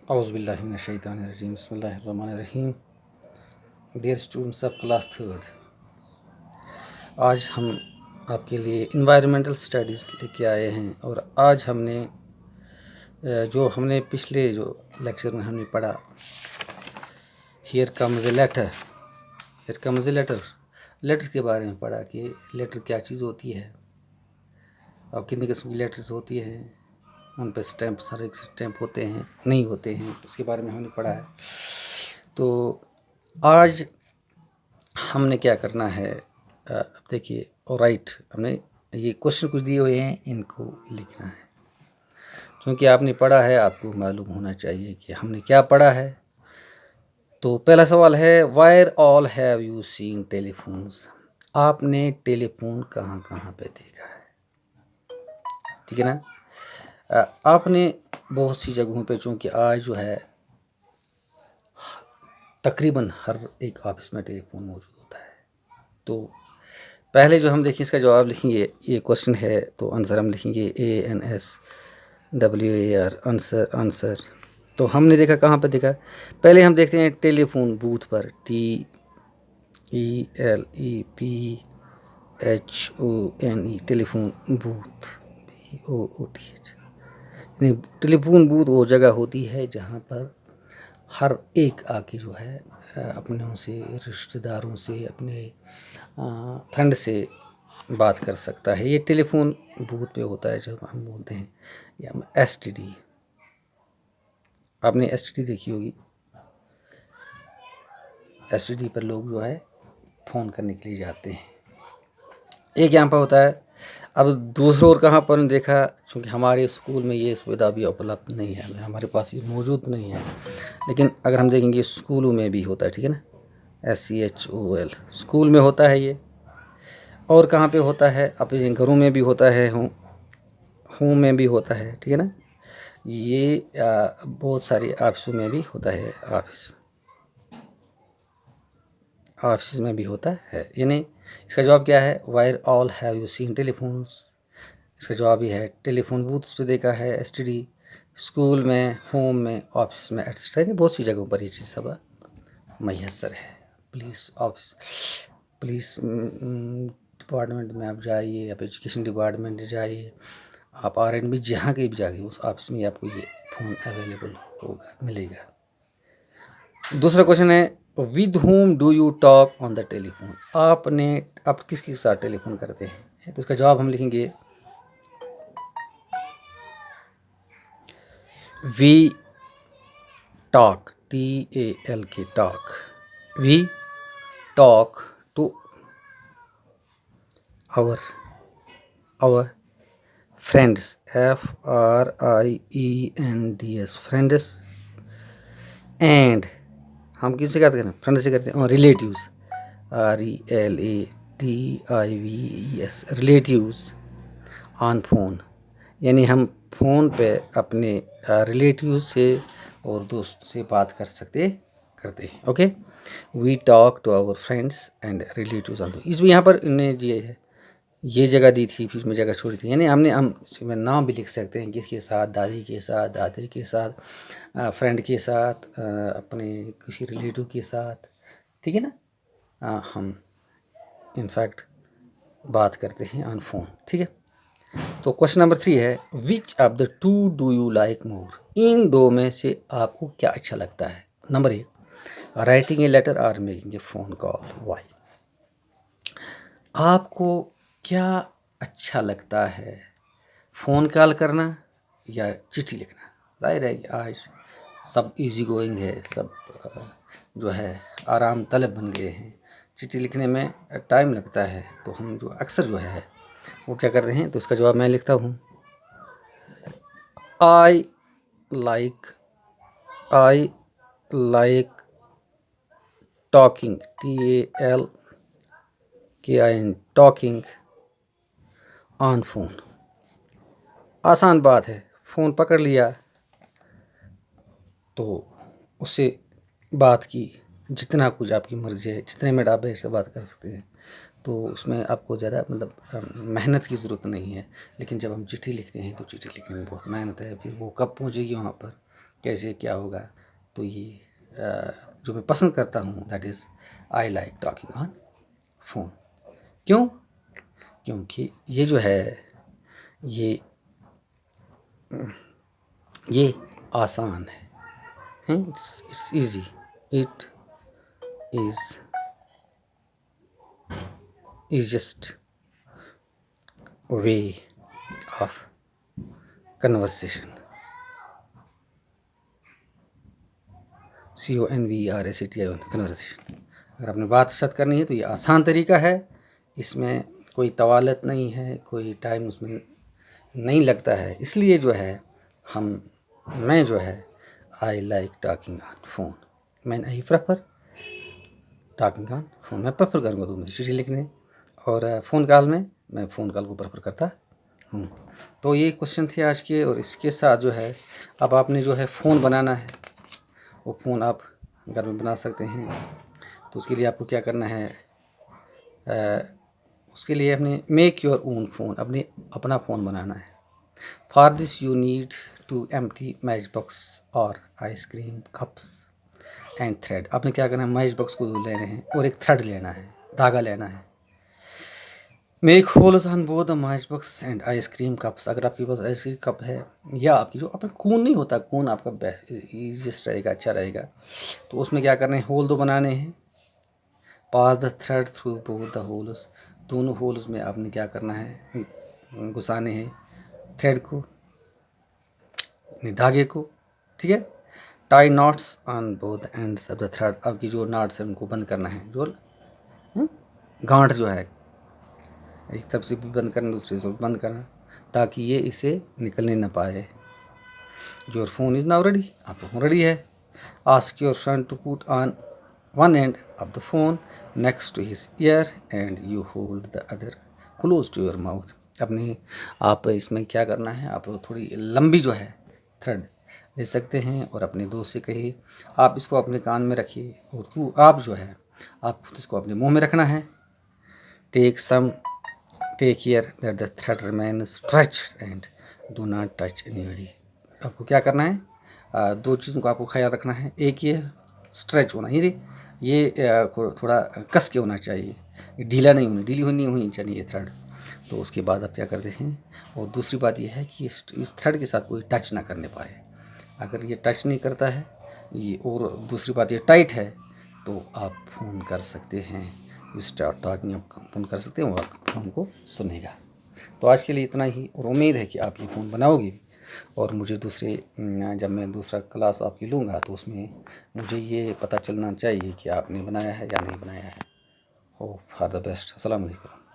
औज़ुबिल्लाहि मिनश्शैतानिर्रजीम बिस्मिल्लाहिर्रहमानिर्रहीम। Dear students of class third, आज हम आपके लिए इन्वायरमेंटल स्टडीज़ लेके आए हैं। और आज हमने पिछले जो लेक्चर में हमने पढ़ा, here comes a letter, letter के बारे में पढ़ा कि लेटर क्या चीज़ होती है और कितनी किस्म की लेटर्स होती हैं, उन पर स्टैंप, सारे स्टैंप होते हैं नहीं होते हैं, उसके बारे में हमने पढ़ा है। तो आज हमने क्या करना है, अब देखिए, राइट, हमने ये क्वेश्चन कुछ दिए हुए हैं, इनको लिखना है। क्योंकि आपने पढ़ा है, आपको मालूम होना चाहिए कि हमने क्या पढ़ा है। तो पहला सवाल है, wire all have you seen telephones? आपने टेलीफोन कहाँ कहाँ पे देखा है? ठीक है ना। आपने बहुत सी जगहों पे, चूँकि आज जो है तकरीबन हर एक ऑफिस में टेलीफोन मौजूद होता है। तो पहले जो हम देखें, इसका जवाब लिखेंगे, ये क्वेश्चन है तो आंसर हम लिखेंगे ANSWER, आंसर। तो हमने देखा कहाँ पर देखा, पहले हम देखते हैं टेलीफोन बूथ पर, TELEPHONE, telephone booth, BOOTH। Telephone booth वो जगह होती है जहाँ पर हर एक आके जो है अपनों से, रिश्तेदारों से, अपने फ्रेंड से बात कर सकता है। ये टेलीफोन बूथ पे होता है, जब हम बोलते हैं या STD। आपने STD देखी होगी। STD पर लोग जो है फ़ोन करने के लिए जाते हैं। एक यहाँ पर होता है। अब दूसरों और कहाँ पर देखा, क्योंकि हमारे स्कूल में ये सुविधा भी उपलब्ध नहीं है, हमारे पास ये मौजूद नहीं है, लेकिन अगर हम देखेंगे स्कूलों में भी होता है। ठीक है ना, SCHOOL, स्कूल में होता है ये। और कहाँ पे होता है, अपने घरों में भी होता है, होम में भी होता है। ठीक है ना, ये बहुत सारी ऑफिसों में भी होता है, ऑफिस में भी होता है। यानी इसका जवाब क्या है, wire all have you seen telephones? इसका जवाब ये है टेलीफोन बूथ्स पे देखा है, STD, स्कूल में, होम में, ऑफिस में, एट्सेट्रा। बहुत सी जगहों पर ये चीज़ सब मैसर है। पुलिस डिपार्टमेंट में आप जाइए, आप एजुकेशन डिपार्टमेंट जाइए, आप RNB जहाँ कहीं भी जाइए, उस ऑफिस में आपको ये फ़ोन अवेलेबल होगा, मिलेगा। दूसरा क्वेश्चन है, with home do you talk on the telephone? आप किसके साथ टेलीफोन करते हैं? तो इसका जवाब हम लिखेंगे, we talk, TALK, talk, we talk to our friends, FRIENDS, friends. And हम किससे करते हैं? फ्रेंड से करते हैं। और relatives, RELATIVES, relatives on phone, यानी हम फ़ोन पे अपने रिलेटिव से और दोस्त से बात करते हैं। Okay, we talk to our friends and relatives on. इसमें यहाँ पर इन्हें ये जगह दी थी, फिर में जगह छोड़ी थी, यानी हम इसमें नाम भी लिख सकते हैं, किसके साथ, दादी के साथ, दादे के साथ, फ्रेंड के साथ, अपने किसी रिलेटिव के साथ। ठीक है ना, हम इनफैक्ट बात करते हैं ऑन फोन। ठीक है। तो क्वेश्चन नंबर 3 है, which of the two do you like more? इन दो में से आपको क्या अच्छा लगता है? नंबर 1, राइटिंग ए लेटर और making a phone call. Why? आपको क्या अच्छा लगता है, फ़ोन कॉल करना या चिट्ठी लिखना? जाहिर है कि आज सब इजी गोइंग है, सब जो है आराम तलब बन गए हैं। चिट्ठी लिखने में टाइम लगता है, तो हम जो अक्सर जो है वो क्या कर रहे हैं? तो इसका जवाब मैं लिखता हूँ, I like talking, TALKIN, talking on phone. आसान बात है, फ़ोन पकड़ लिया तो उससे बात की, जितना कुछ आपकी मर्ज़ी है, जितने मिनट आप से बात कर सकते हैं, तो उसमें आपको ज़्यादा मेहनत की ज़रूरत नहीं है। लेकिन जब हम चिट्ठी लिखते हैं तो चिट्ठी लिखने में बहुत मेहनत है, फिर वो कब पहुंचेगी वहाँ पर, कैसे क्या होगा। तो ये जो मैं पसंद करता हूँ, that is I like talking on phone. क्यों? क्योंकि ये जो है ये आसान है, it's easy, it is easiest way of conversation, CONVERSATION, conversation. अगर आपने बात शत करनी है तो ये आसान तरीका है, इसमें कोई तवालत नहीं है, कोई टाइम उसमें नहीं लगता है। इसलिए जो है मैं जो है I like talking on phone, man I prefer talking on phone. मैं प्रेफर करूँगा 2 में से चिट्ठी लिखने और फ़ोन कॉल में मैं फ़ोन कॉल को प्रेफर करता हूँ। तो ये क्वेश्चन थे आज के, और इसके साथ जो है अब आपने जो है फ़ोन बनाना है, वो फ़ोन आप घर में बना सकते हैं। तो उसके लिए आपको क्या करना है, उसके लिए अपने मेक योर ओन फ़ोन, अपना फ़ोन बनाना है। For this you need to empty match box और आइसक्रीम कप्स एंड थ्रेड। आपने क्या करना है, मैच बॉक्स को लेने हैं और एक थ्रेड लेना है, धागा लेना है। Make holes on both the match box and ice cream cups. अगर आपके पास आइसक्रीम कप है या आपकी जो अपना कून नहीं होता, कून आपका बेस्ट ईजिएस्ट रहेगा, अच्छा रहेगा। तो उसमें क्या करना है, होल 2 बनाने हैं। Pass the thread through both the holes, दोनों होल्स में आपने क्या करना है, घुसाने हैं थ्रेड को, धागे को, ठीक है। Tie knots on both ends of the thread. आपकी जो नॉट्स है उनको बंद करना है, जो गांठ जो है एक तरफ से भी बंद करना, दूसरे से बंद करना, ताकि ये इसे निकलने ना पाए। Your phone is now ready, आपका फ़ोन रेडी है। Ask your friend to put on one end of the phone next to his ear and you hold the other close to your mouth. अपने आप इसमें क्या करना है, आप थोड़ी लंबी जो है थ्रेड ले सकते हैं और अपने दोस्त से कहिए आप इसको अपने कान में रखिए, और आप जो है आप इसको अपने मुंह में रखना है। Take care that the thread remain stretched and do not touch anybody. आपको क्या करना है, 2 चीज़ों का आपको ख्याल रखना है। एक ये स्ट्रेच होना, ये थोड़ा कस के होना चाहिए, ढीला नहीं होना, ढीली होनी चाहिए थ्रेड। तो उसके बाद आप क्या करते हैं, और दूसरी बात यह है कि इस थ्रेड के साथ कोई टच ना करने पाए। अगर ये टच नहीं करता है ये, और दूसरी बात ये टाइट है, तो आप फ़ोन कर सकते हैं, स्टार्ट टॉकिंग आप फ़ोन कर सकते हैं, वो फ़ोन को सुनेगा। तो आज के लिए इतना ही, और उम्मीद है कि आप ये फ़ोन बनाओगे। और मुझे जब मैं दूसरा क्लास आपकी लूँगा तो उसमें मुझे ये पता चलना चाहिए कि आपने बनाया है या नहीं बनाया है। Hope for the best. अस्सलाम वालेकुम।